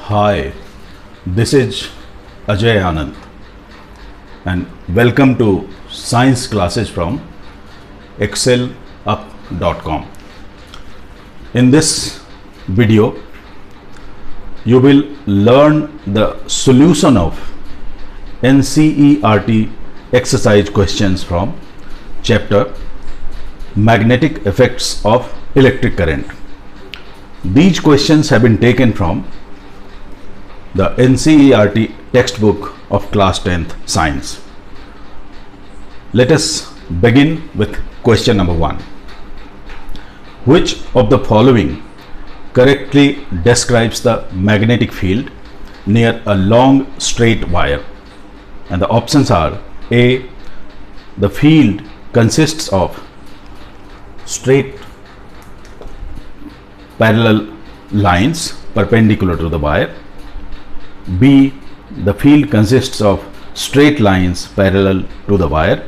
Hi, this is Ajay Anand and welcome to science classes from excelup.com. In this video, you will learn the solution of NCERT exercise questions from chapter Magnetic Effects of Electric Current. These questions have been taken from the NCERT textbook of class 10th science. Let us begin with question number 1. Which of the following correctly describes the magnetic field near a long straight wire? And the options are: A, the field consists of straight parallel lines perpendicular to the wire. B, the field consists of straight lines parallel to the wire.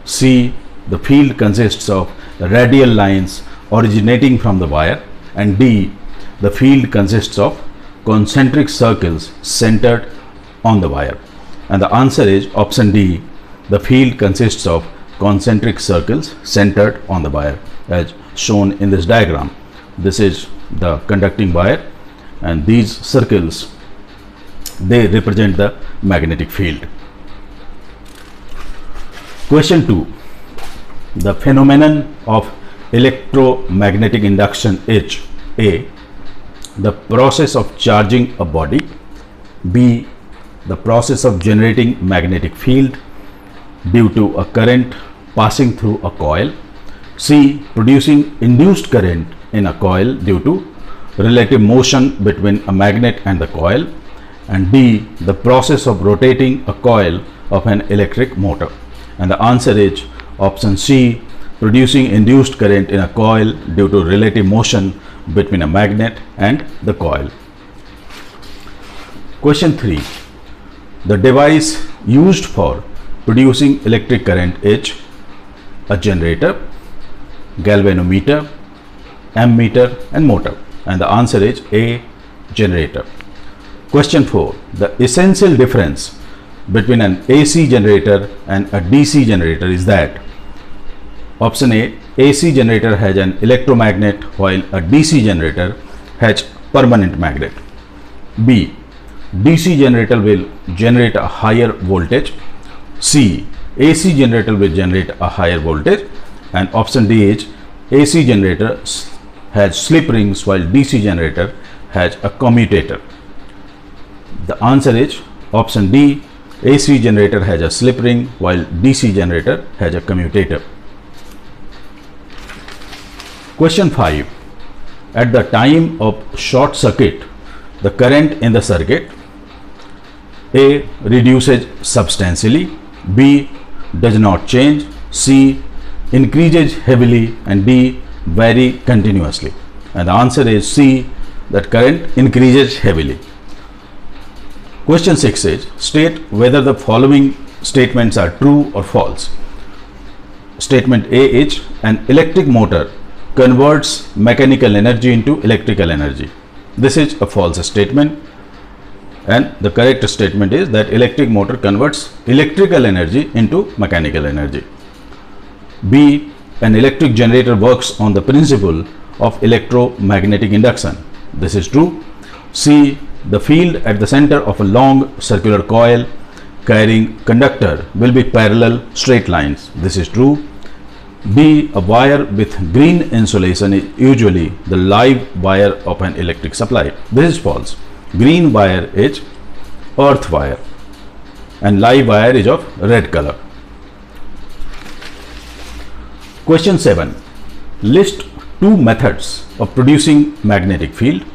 C, the field consists of radial lines originating from the wire. And D, the field consists of concentric circles centered on the wire. And the answer is option D, the field consists of concentric circles centered on the wire, as shown in this diagram. This is the conducting wire, and these circles, they represent the magnetic field. Question 2. The phenomenon of electromagnetic induction is: A, the process of charging a body. B, the process of generating magnetic field due to a current passing through a coil. C, producing induced current in a coil due to relative motion between a magnet and the coil. And D, the process of rotating a coil of an electric motor. And the answer is option C, producing induced current in a coil due to relative motion between a magnet and the coil. Question 3. The device used for producing electric current is a generator, galvanometer, ammeter and motor. And the answer is A, generator. Question 4. The essential difference between an AC generator and a DC generator is that: option A, AC generator has an electromagnet while a DC generator has permanent magnet. B, DC generator will generate a higher voltage. C, AC generator will generate a higher voltage. And option D is AC generator has slip rings while DC generator has a commutator. The answer is option D, AC generator has a slip ring while DC generator has a commutator. Question 5. At the time of short circuit, the current in the circuit: A, reduces substantially. B, does not change. C, increases heavily. And D, vary continuously. And the answer is C, that current increases heavily. Question 6 is: state whether the following statements are true or false. Statement A is: an electric motor converts mechanical energy into electrical energy. This is a false statement, and the correct statement is that electric motor converts electrical energy into mechanical energy. B, an electric generator works on the principle of electromagnetic induction. This is true. C, the field at the center of a long circular coil carrying conductor will be parallel straight lines. This is true. D, a wire with green insulation is usually the live wire of an electric supply. This is false. Green wire is earth wire and live wire is of red color. Question 7. List 2 methods of producing magnetic field.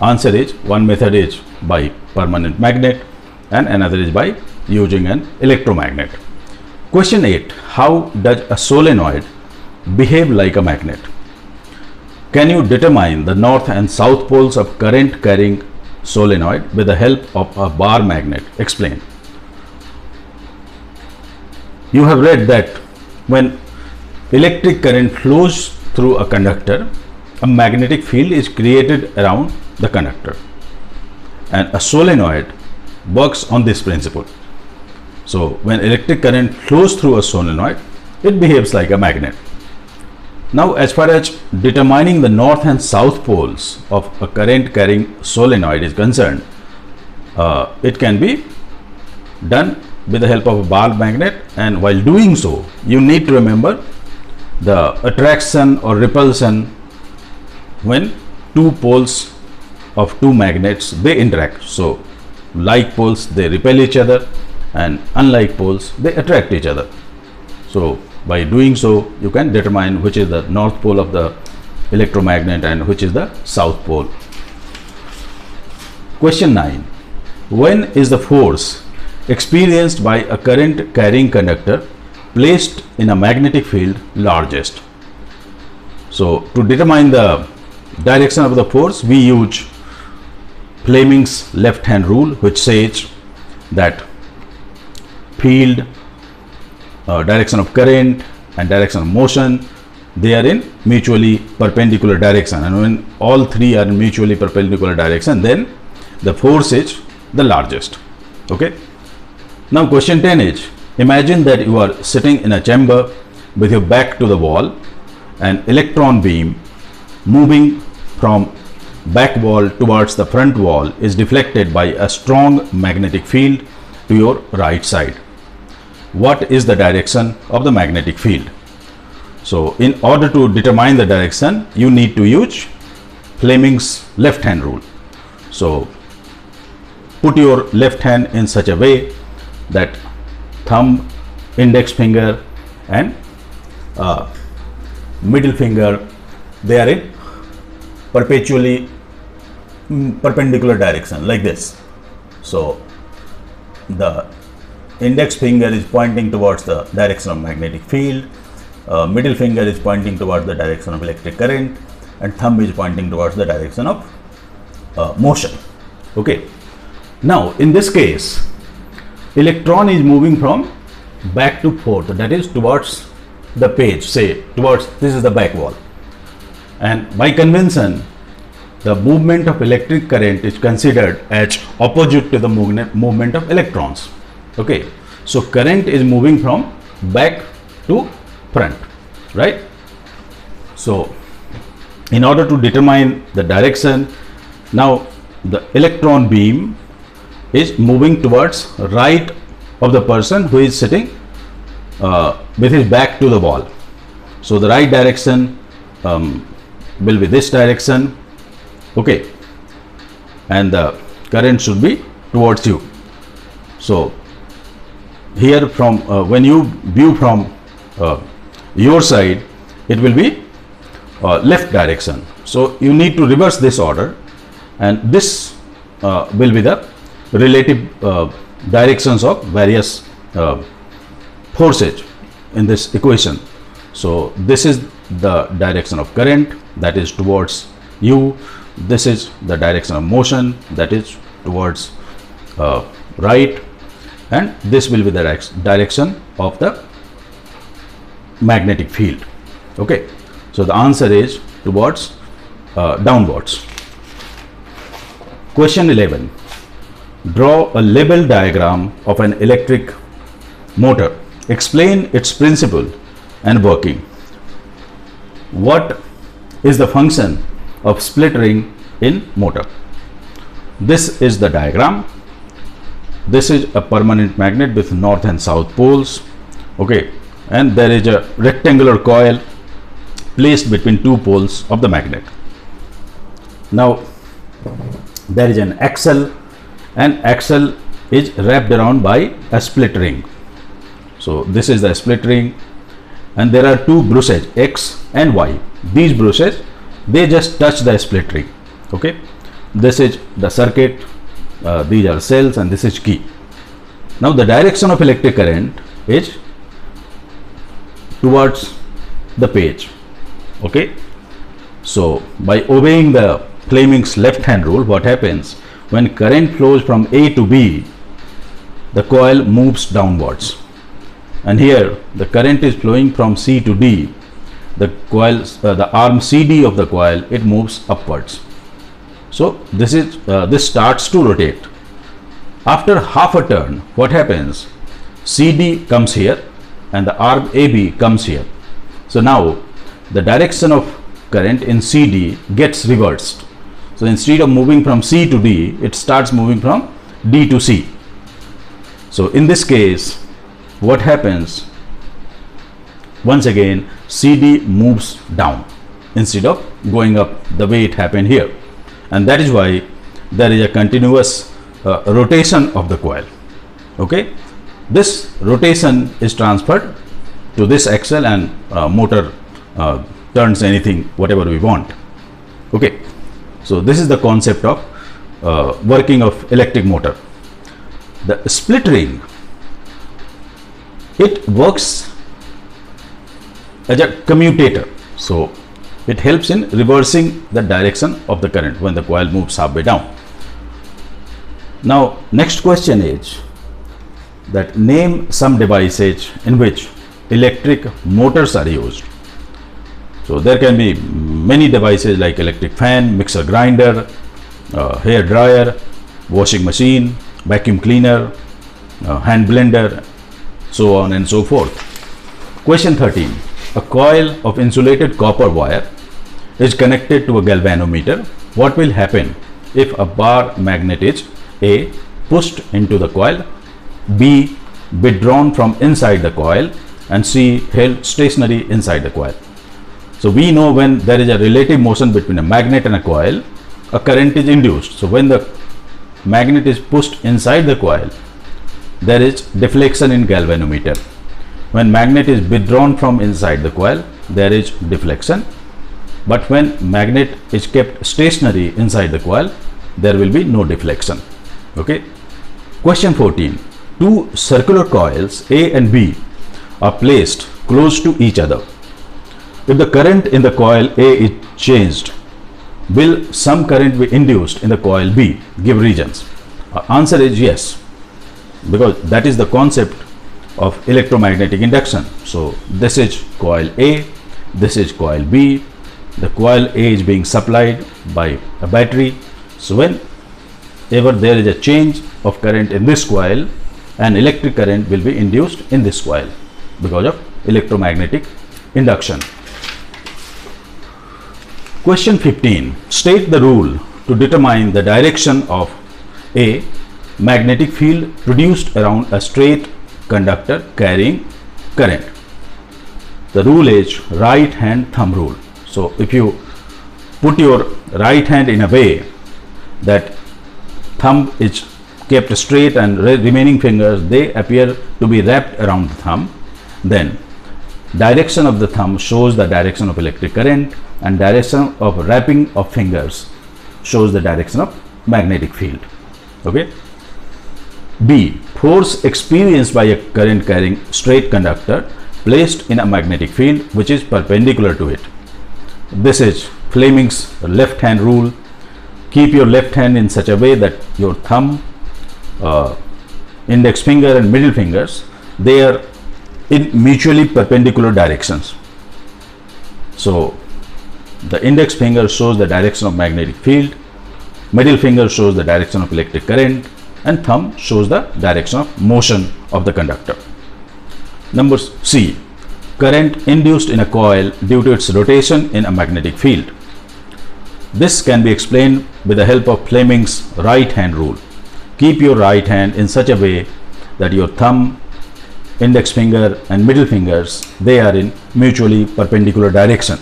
Answer is: one method is by permanent magnet and another is by using an electromagnet. Question 8. How does a solenoid behave like a magnet? Can you determine the north and south poles of current carrying solenoid with the help of a bar magnet? Explain. You have read that when electric current flows through a conductor, a magnetic field is created around the conductor. and a solenoid works on this principle. So when electric current flows through a solenoid, it behaves like a magnet. Now, as far as determining the north and south poles of a current carrying solenoid is concerned, it can be done with the help of a ball magnet, and while doing so, you need to remember the attraction or repulsion when two poles of two magnets they interact. So like poles they repel each other, and unlike poles they attract each other. So by doing so, you can determine which is the north pole of the electromagnet and which is the south pole. Question 9. When is the force experienced by a current carrying conductor placed in a magnetic field largest? So to determine the direction of the force, we use Fleming's left hand rule, which says that field, direction of current and direction of motion, they are in mutually perpendicular direction, and when all three are in mutually perpendicular direction, then the force is the largest. Okay. Now question 10 is, imagine that you are sitting in a chamber with your back to the wall. An electron beam moving from back wall towards the front wall is deflected by a strong magnetic field to your right side. What is the direction of the magnetic field? So in order to determine the direction, you need to use Fleming's left hand rule. So put your left hand in such a way that thumb, index finger and middle finger, they are in perpendicular direction like this. So the index finger is pointing towards the direction of magnetic field, middle finger is pointing towards the direction of electric current, and thumb is pointing towards the direction of motion. Okay. Now in this case, electron is moving from back to forth, that is towards the page, say towards, this is the back wall, and by convention the movement of electric current is considered as opposite to the movement of electrons. Okay, so current is moving from back to front, right? So in order to determine the direction, now the electron beam is moving towards right of the person who is sitting with his back to the wall. So the right direction will be this direction. Okay, and the current should be towards you. So here from when you view from your side, it will be left direction. So you need to reverse this order, and this will be the relative directions of various forces in this equation. So this is the direction of current, that is towards you. This is the direction of motion, that is towards right, and this will be the direction of the magnetic field. Okay, so the answer is towards downwards. Question 11. Draw a label diagram of an electric motor. Explain its principle and working. What is the function of split ring in motor? This is the diagram. This is a permanent magnet with north and south poles. Okay, and there is a rectangular coil placed between two poles of the magnet. Now there is an axle, and axle is wrapped around by a split ring. So this is the split ring, and there are two brushes, X and Y. These brushes, they just touch the split ring. Okay, this is the circuit, these are cells, and this is key. Now the direction of electric current is towards the page. Okay, so by obeying the Fleming's left hand rule, what happens when current flows from A to B, the coil moves downwards, and here the current is flowing from C to D. The coil, the arm CD of the coil, it moves upwards. So this starts to rotate. After half a turn, what happens? CD comes here and the arm AB comes here. So now the direction of current in CD gets reversed. So instead of moving from C to D, it starts moving from D to C. So in this case, what happens? Once again, CD moves down instead of going up the way it happened here. And that is why there is a continuous rotation of the coil. Okay, this rotation is transferred to this axle, and motor turns anything whatever we want. Okay, so this is the concept of working of electric motor. The split ring, it works as a commutator, so it helps in reversing the direction of the current when the coil moves halfway down. Now next question is that name some devices in which electric motors are used. So there can be many devices like electric fan, mixer grinder, hair dryer, washing machine, vacuum cleaner, hand blender, so on and so forth. Question 13. A coil of insulated copper wire is connected to a galvanometer. What will happen if a bar magnet is A, pushed into the coil, B, withdrawn from inside the coil, and C, held stationary inside the coil? So we know when there is a relative motion between a magnet and a coil, a current is induced. So when the magnet is pushed inside the coil, there is deflection in galvanometer. When magnet is withdrawn from inside the coil, there is deflection. But when magnet is kept stationary inside the coil, there will be no deflection. Okay. Question 14. Two circular coils A and B are placed close to each other. If the current in the coil A is changed, will some current be induced in the coil B? Give reasons. Answer is yes, because that is the concept of electromagnetic induction. So this is coil A, this is coil B. The coil A is being supplied by a battery. So whenever there is a change of current in this coil, an electric current will be induced in this coil because of electromagnetic induction. Question 15. State the rule to determine the direction of a magnetic field produced around a straight conductor carrying current. The rule is right hand thumb rule. So if you put your right hand in a way that thumb is kept straight and remaining fingers, they appear to be wrapped around the thumb, then direction of the thumb shows the direction of electric current, and direction of wrapping of fingers shows the direction of magnetic field. Okay. B. Force experienced by a current carrying straight conductor placed in a magnetic field which is perpendicular to it. This is Fleming's left hand rule. Keep your left hand in such a way that your thumb, index finger and middle fingers, they are in mutually perpendicular directions. So the index finger shows the direction of magnetic field, middle finger shows the direction of electric current, and thumb shows the direction of motion of the conductor. Number C. Current induced in a coil due to its rotation in a magnetic field. This can be explained with the help of Fleming's right hand rule. Keep your right hand in such a way that your thumb, index finger and middle fingers, they are in mutually perpendicular direction.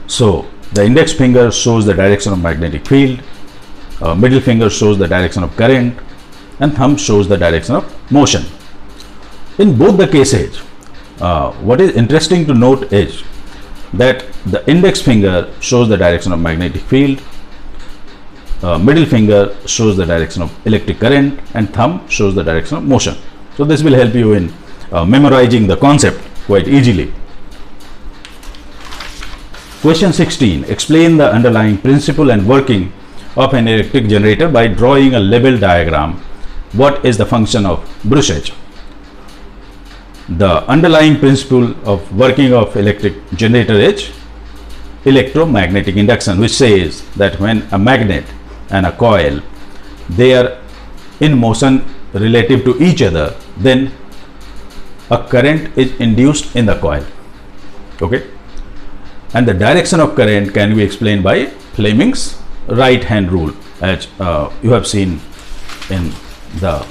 So the index finger shows the direction of magnetic field, middle finger shows the direction of current, and thumb shows the direction of motion. In both the cases, what is interesting to note is that the index finger shows the direction of magnetic field, middle finger shows the direction of electric current, and thumb shows the direction of motion. So this will help you in memorizing the concept quite easily. Question 16. Explain the underlying principle and working of an electric generator by drawing a level diagram. What is the function of brushage? The underlying principle of working of electric generator is electromagnetic induction, which says that when a magnet and a coil, they are in motion relative to each other, then a current is induced in the coil. Okay, and the direction of current can be explained by Fleming's right hand rule, as you have seen in the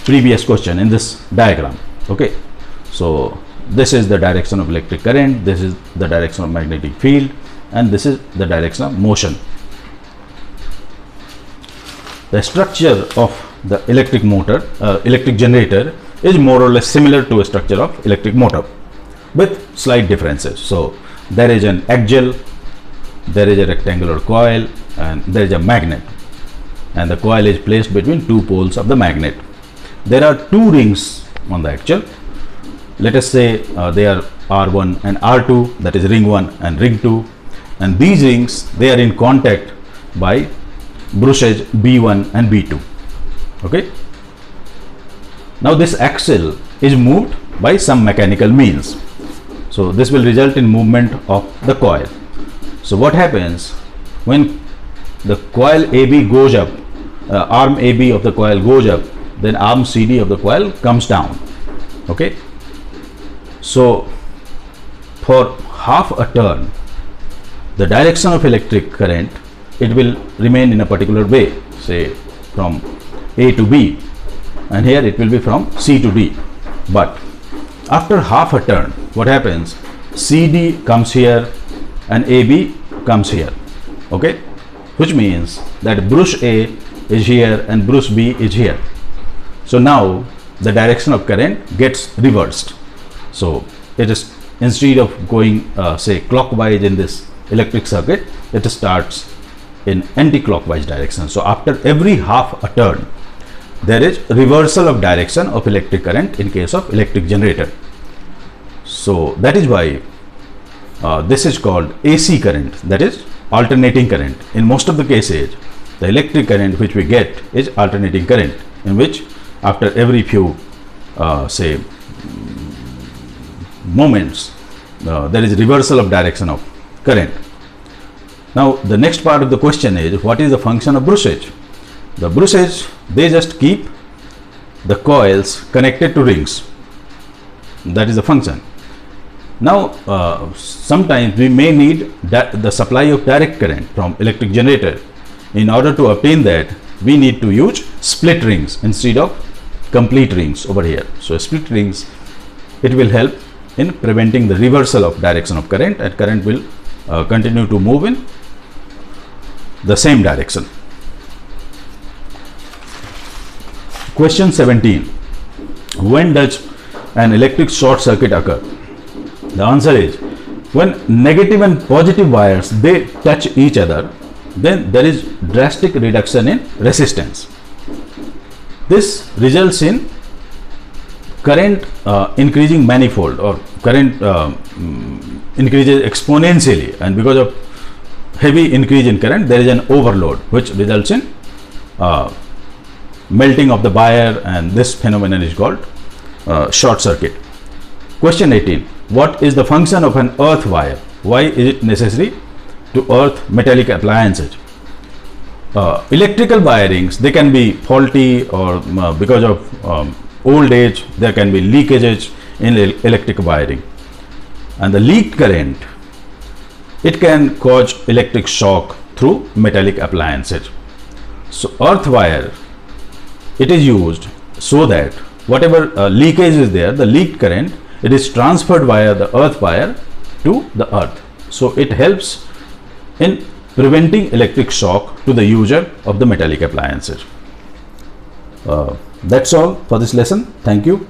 previous question in this diagram. Okay, so this is the direction of electric current, this is the direction of magnetic field, and this is the direction of motion. The structure of the electric generator is more or less similar to a structure of electric motor with slight differences. So there is an axial, there is a rectangular coil, and there is a magnet, and the coil is placed between two poles of the magnet. There are two rings on the axial. Let us say they are R1 and R2, that is ring 1 and ring 2, and these rings, they are in contact by brushes B1 and B2. Okay, now this axial is moved by some mechanical means, so this will result in movement of the coil. So what happens when the coil AB goes up, arm AB of the coil goes up, then arm CD of the coil comes down. Okay, so for half a turn, the direction of electric current, it will remain in a particular way, say from A to B, and here it will be from C to D. But after half a turn, what happens? CD comes here and AB comes here. Okay, which means that brush A is here and brush B is here. So now the direction of current gets reversed. So it is, instead of going say clockwise in this electric circuit, it starts in anti-clockwise direction. So after every half a turn, there is reversal of direction of electric current in case of electric generator. So that is why this is called AC current, that is alternating current. In most of the cases, the electric current which we get is alternating current, in which after every few say moments, there is reversal of direction of current. Now the next part of the question is, what is the function of brushage? The brushage, they just keep the coils connected to rings. That is the function. Now sometimes we may need the supply of direct current from electric generator. In order to obtain that, we need to use split rings instead of complete rings over here. So split rings, it will help in preventing the reversal of direction of current, and current will continue to move in the same direction. Question 17. When does an electric short circuit occur? The answer is, when negative and positive wires, they touch each other, then there is drastic reduction in resistance. This results in current increasing manifold, or current increases exponentially, and because of heavy increase in current, there is an overload which results in melting of the wire, and this phenomenon is called short circuit. Question 18. What is the function of an earth wire? Why is it necessary to earth metallic appliances? Electrical wirings, they can be faulty, or because of old age, there can be leakages in electric wiring, and the leaked current, it can cause electric shock through metallic appliances. So earth wire, it is used so that whatever leakage is there, the leaked current, it is transferred via the earth wire to the earth. So it helps in preventing electric shock to the user of the metallic appliances. That's all for this lesson. Thank you.